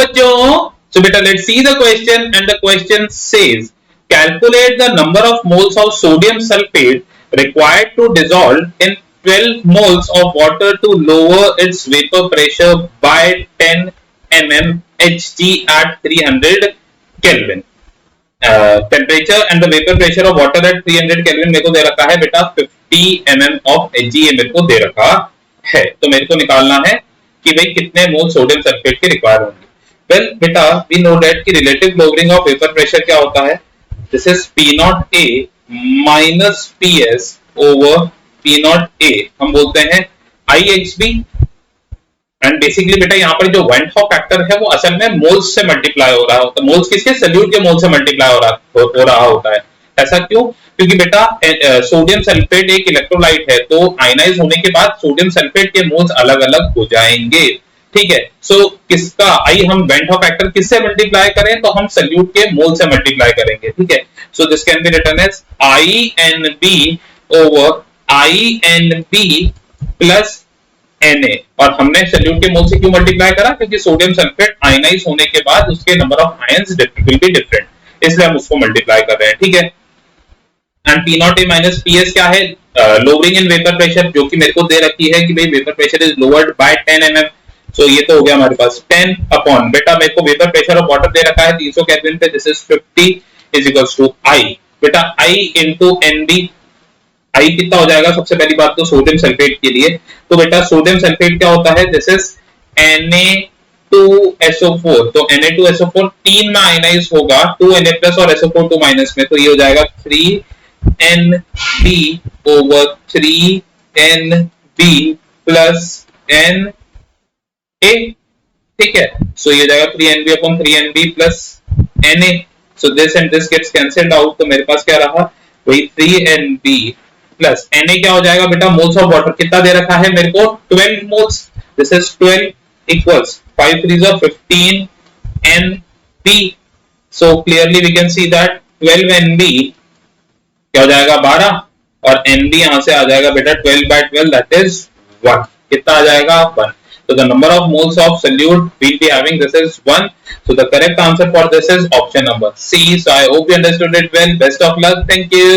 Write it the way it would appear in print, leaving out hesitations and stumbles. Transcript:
बच्चों, so beta let's see the question, and the question says calculate the number of moles of sodium sulfate required to dissolve in 12 moles of water to lower its vapor pressure by 10 mmHg at 300 Kelvin. Temperature and the vapor pressure of water at 300 Kelvin मेरे को दे रखा है बेटा 50 mm of Hg, ये मेरे को दे रखा है, तो मेरे को निकालना है कि भाई कितने मोल सोडियम सल्फेट के रिक्वायर होंगे. वेल बेटा वी नो दैट कि relative lowering of vapour pressure क्या होता है, this is P not A minus PS over P not A, हम बोलते हैं IHB. एंड बेसिकली बेटा यहाँ पर जो वेंट हॉक फैक्टर है वो असल में मोल्स से मल्टीप्लाई हो रहा होता है. मोल्स किसके, सल्यूट के मोल से मल्टीप्लाई हो रहा होता है. ऐसा क्यों? क्योंकि बेटा सोडियम सल्फेट एक इलेक्ट्रोलाइट है, तो आयनाइज होने के बाद सोडियम सल्फेट के मोल्स अलग अलग हो जाएंगे. ठीक है, सो किसका आई हम वेंट हॉक फैक्टर किससे मल्टीप्लाई करें, तो हम सल्यूट के मोल से मल्टीप्लाई करेंगे. ठीक है, so this can be written as INB over INB plus Na. और हमने सल्यूट के मोल से क्यों मल्टीप्लाई करा, क्योंकि सोडियम सल्फेट आयनाइज होने के बाद उसके number of ions will be different, इसलिए हम उसको मल्टीप्लाई कर रहे हैं. ठीक है, and P not A minus PS क्या है, लोअरिंग इन वेपर प्रेशर, जो कि मेरे को दे रखी है कि भाई vapour pressure is lowered by 10 mm. So ये तो हो गया हमारे पास 10 अपॉन बेटा मेरे को वेपर प्रेशर ऑफ वाटर दे रखा है 300 केल्विन पे, this is 50 is equals to I बेटा I इनटू NB. I कितना हो जाएगा, सबसे पहली बात तो सोडियम सल्फेट के लिए, तो बेटा सोडियम सल्फेट क्या होता है, दिस इज Na2SO4, तो Na2SO4 तीन में आयनाइज होगा, 2Na प्लस और SO4 2 माइनस में, तो ये हो जाएगा 3NB over 3NB plus Na. ठीक है, सो ये हो जाएगा 3NB upon 3NB plus Na. So this and this gets cancelled out, तो मेरे पास क्या रहा, वही 3NB प्लस Na क्या हो जाएगा बेटा, मोल्स ऑफ वाटर कितना दे रखा है मेरे को 12 moles, this is 12 equals 5 3s are 15 NB. So clearly we can see that 12 NB क्या हो जाएगा 12, और NB यहां से आ जाएगा बेटा 12 by 12 दैट इज 1. कितना आ जाएगा 1. So the number of moles of solute we'll be having, this is 1. So the correct answer for this is option number C. So I hope you understood it well. Best of luck. Thank you.